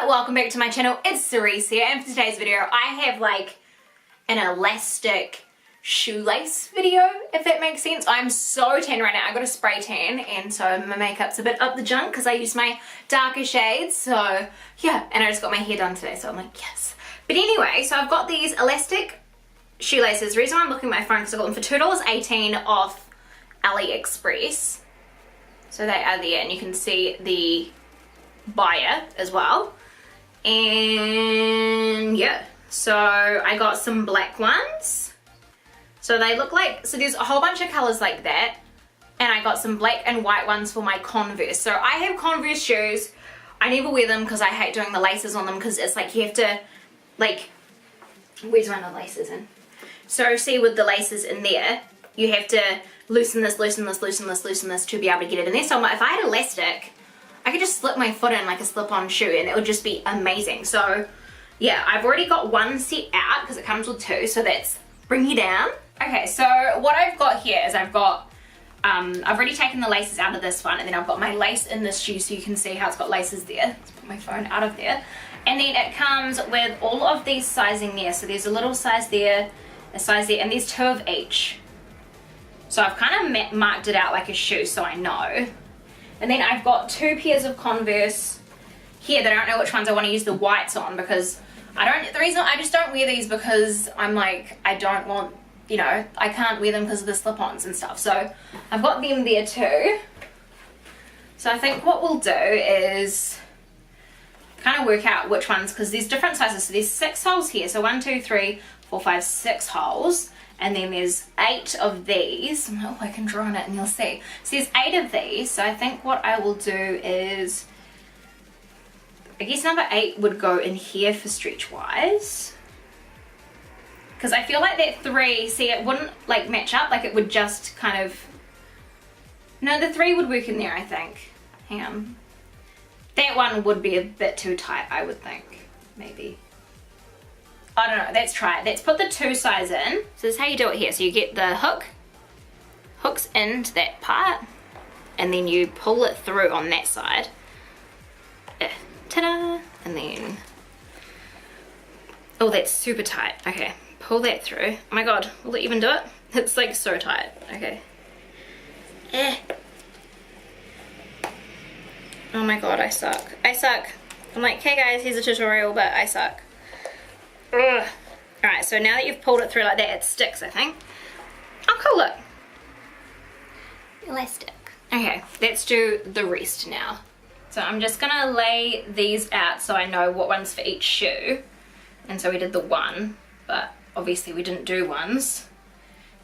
welcome back to my channel. It's Cerise here, and for today's video I have like an elastic shoelace video, if that makes sense. I'm so tan right now. I got a spray tan and so my makeup's a bit up the junk because I use my darker shades, so yeah, and I just got my hair done today, so I'm like yes. But anyway, so I've got these elastic shoelaces. The reason why I'm looking at my phone is I got them for $2.18 off AliExpress. So they are there and you can see the buyer as well. And yeah, so I got some black ones. So they look like, so there's a whole bunch of colors like that. And I got some black and white ones for my Converse. So I have Converse shoes. I never wear them because I hate doing the laces on them because it's like you have to, like, where's one of the laces in? So see with the laces in there, you have to loosen this, loosen this, loosen this, loosen this to be able to get it in there. So I'm like, if I had elastic, I could just slip my foot in like a slip-on shoe and it would just be amazing. So yeah, I've already got one set out because it comes with two, so that's bring you down. Okay, so what I've got here is I've already taken the laces out of this one, and then I've got my lace in this shoe so you can see how it's got laces there. Let's put my phone out of there. And then it comes with all of these sizing there. So there's a little size there, a size there, and there's two of each. So I've kind of marked it out like a shoe so I know. And then I've got two pairs of Converse here that I don't know which ones I want to use the whites on because the reason I just don't wear these because I'm like, I don't want, you know, I can't wear them because of the slip-ons and stuff. So I've got them there too. So I think what we'll do is kind of work out which ones, because there's different sizes. So there's 6 holes here. So 1, 2, 3, 4, 5, 6 holes. And then there's 8 of these. Oh, I can draw on it and you'll see. So there's 8 of these. So I think what I will do is, I guess number 8 would go in here for stretch wise. Because I feel like that 3, see, it wouldn't like match up. Like it would just kind of, no, the 3 would work in there, I think. Hang on. That one would be a bit too tight, I would think, maybe. I don't know, let's try it. Let's put the 2 size in. So this is how you do it here. So you get the hooks into that part, and then you pull it through on that side. Ta-da! And then, oh, that's super tight. Okay, pull that through. Oh my God, will it even do it? It's like so tight. Okay. Oh my God, I suck. I suck. I'm like, hey guys, here's a tutorial, but I suck. Ugh. Alright, so now that you've pulled it through like that, it sticks, I think. Oh, cool, look. Elastic. Okay, let's do the rest now. So I'm just gonna lay these out so I know what one's for each shoe. And so we did the 1, but obviously we didn't do 1s.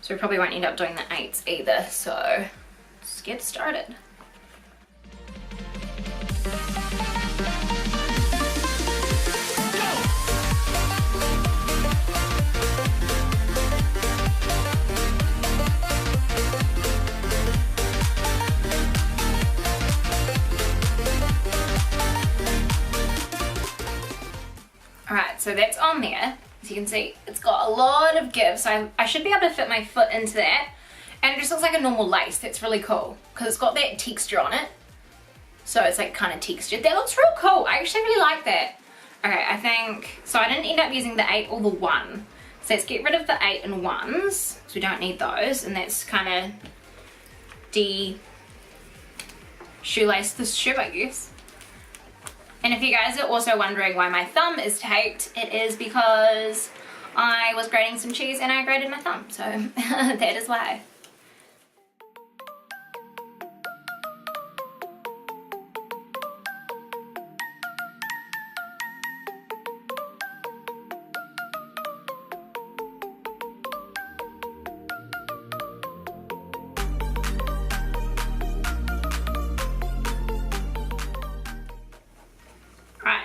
So we probably won't end up doing the 8s either, so let's get started. Alright, so that's on there. As you can see, it's got a lot of give, so I should be able to fit my foot into that. And it just looks like a normal lace. That's really cool, because it's got that texture on it. So it's like kind of textured. That looks real cool. I actually really like that. Okay, I think, so I didn't end up using the 8 or the 1. So let's get rid of the 8 and 1s, because we don't need those. And that's kind of de-shoelace this shoe, I guess. And if you guys are also wondering why my thumb is taped, it is because I was grating some cheese and I grated my thumb. So that is why.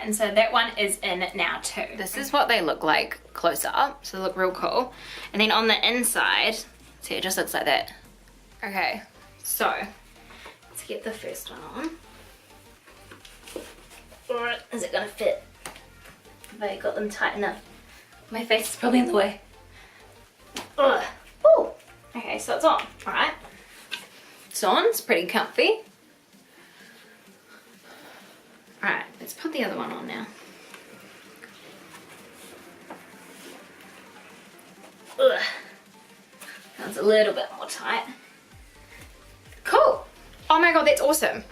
And so that one is in now too. This is what they look like close up, so they look real cool. And then on the inside, see, it just looks like that. Okay, so let's get the first one on. Or is it gonna fit? Have I got them tight enough? My face is probably in the way. Ugh. Ooh. Okay, so it's on. All right. It's on. It's pretty comfy. Alright, Let's put the other one on now. Ugh. That's a little bit more tight. Cool. Oh my god, that's awesome.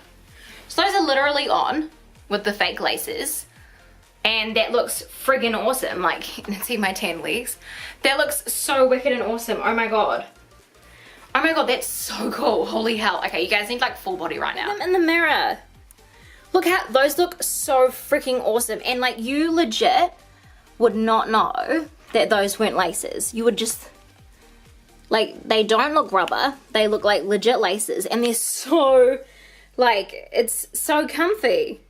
So those are literally on with the fake laces. And that looks friggin' awesome. Like, you can see my tan legs. That looks so wicked and awesome. Oh my god. Oh my god, that's so cool. Holy hell. Okay, you guys need like full body right now. In the mirror. Look how, those look so freaking awesome. And like, you legit would not know that those weren't laces. You would just, like, they don't look rubber. They look like legit laces. And they're so, like, it's so comfy.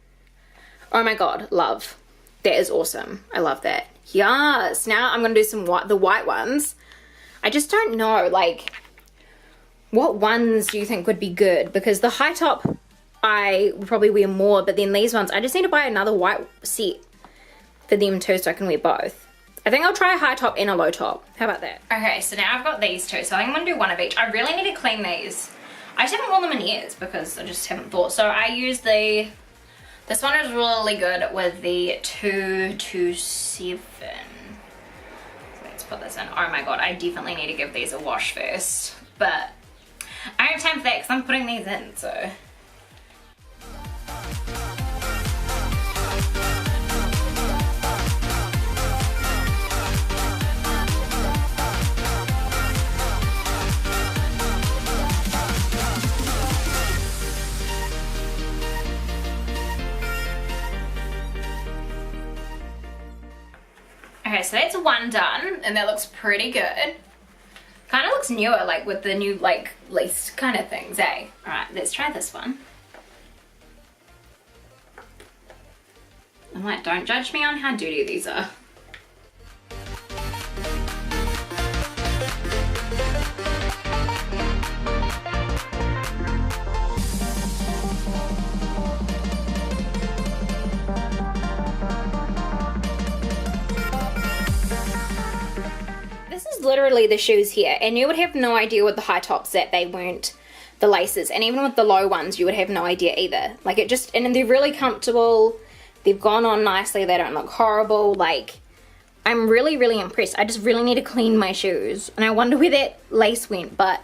Oh my god, love. That is awesome. I love that. Yes. Now I'm going to do some the white ones. I just don't know, like, what ones do you think would be good? Because the high top, I would probably wear more. But then these ones, I just need to buy another white set for them too so I can wear both. I think I'll try a high top and a low top. How about that? Okay, so now I've got these two. So I'm going to do one of each. I really need to clean these. I just haven't worn them in years because I just haven't thought. So I use the... This one is really good with the 227. Let's put this in. Oh my god, I definitely need to give these a wash first. But I don't have time for that because I'm putting these in, so... Okay, so that's one done, and that looks pretty good. Kind of looks newer, like with the new, like, lace kind of things, eh? Alright, let's try this one. I'm like, don't judge me on how dirty these are. Literally the shoes here, and you would have no idea with the high tops that they weren't the laces, and even with the low ones you would have no idea either. Like, it just, and they're really comfortable, they've gone on nicely, they don't look horrible. Like, I'm really impressed. I just really need to clean my shoes, and I wonder where that lace went. But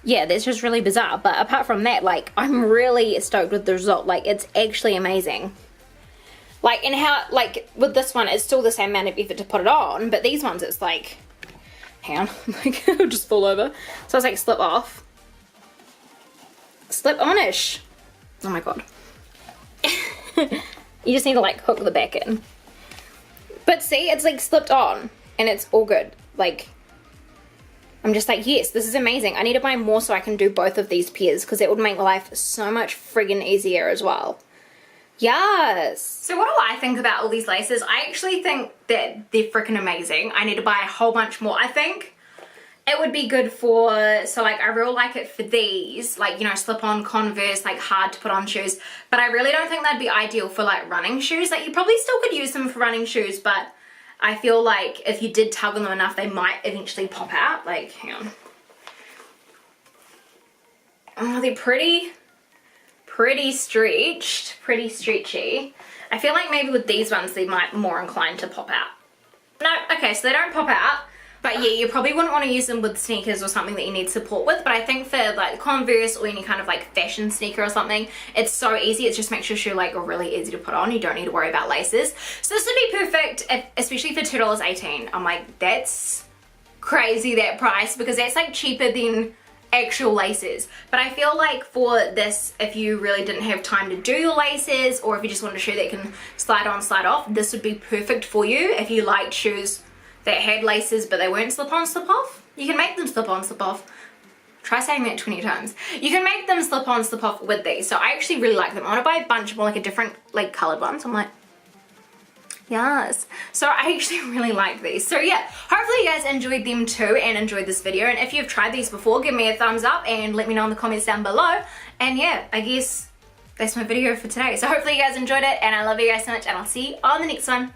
yeah, that's just really bizarre. But apart from that, like, I'm really stoked with the result. Like, it's actually amazing. Like, and how, like, with this one it's still the same amount of effort to put it on, but these ones it's like, hang on, like, it'll just fall over. So it's like slip off, slip on-ish. Oh my god. You just need to like hook the back in. But see, it's like slipped on and it's all good. Like, I'm just like, yes, this is amazing. I need to buy more so I can do both of these pairs because it would make life so much friggin' easier as well. Yes. So what do I think about all these laces? I actually think that they're freaking amazing. I need to buy a whole bunch more. I think it would be good for, so like, I really like it for these, like, you know, slip-on Converse, like hard to put on shoes. But I really don't think that'd be ideal for like running shoes. Like, you probably still could use them for running shoes, but I feel like if you did tug on them enough, they might eventually pop out. Like, hang on. Oh, they're pretty stretched, pretty stretchy. I feel like maybe with these ones they might be more inclined to pop out. No, okay, so they don't pop out, but yeah, you probably wouldn't want to use them with sneakers or something that you need support with. But I think for like Converse or any kind of like fashion sneaker or something, it's so easy. It just makes your shoe like really easy to put on. You don't need to worry about laces. So this would be perfect, especially for $2.18. I'm like, that's crazy, that price, because that's like cheaper than actual laces. But I feel like for this, if you really didn't have time to do your laces, or if you just want a shoe that can slide on, slide off, this would be perfect for you. If you liked shoes that had laces but they weren't slip on, slip off, you can make them slip on, slip off. Try saying that 20 times. You can make them slip on, slip off with these. So I actually really like them. I want to buy a bunch more, like a different like colored ones. I'm like, yes. So I actually really like these. So yeah, hopefully you guys enjoyed them too and enjoyed this video. And if you've tried these before, give me a thumbs up and let me know in the comments down below. And yeah, I guess that's my video for today. So hopefully you guys enjoyed it, and I love you guys so much, and I'll see you on the next one.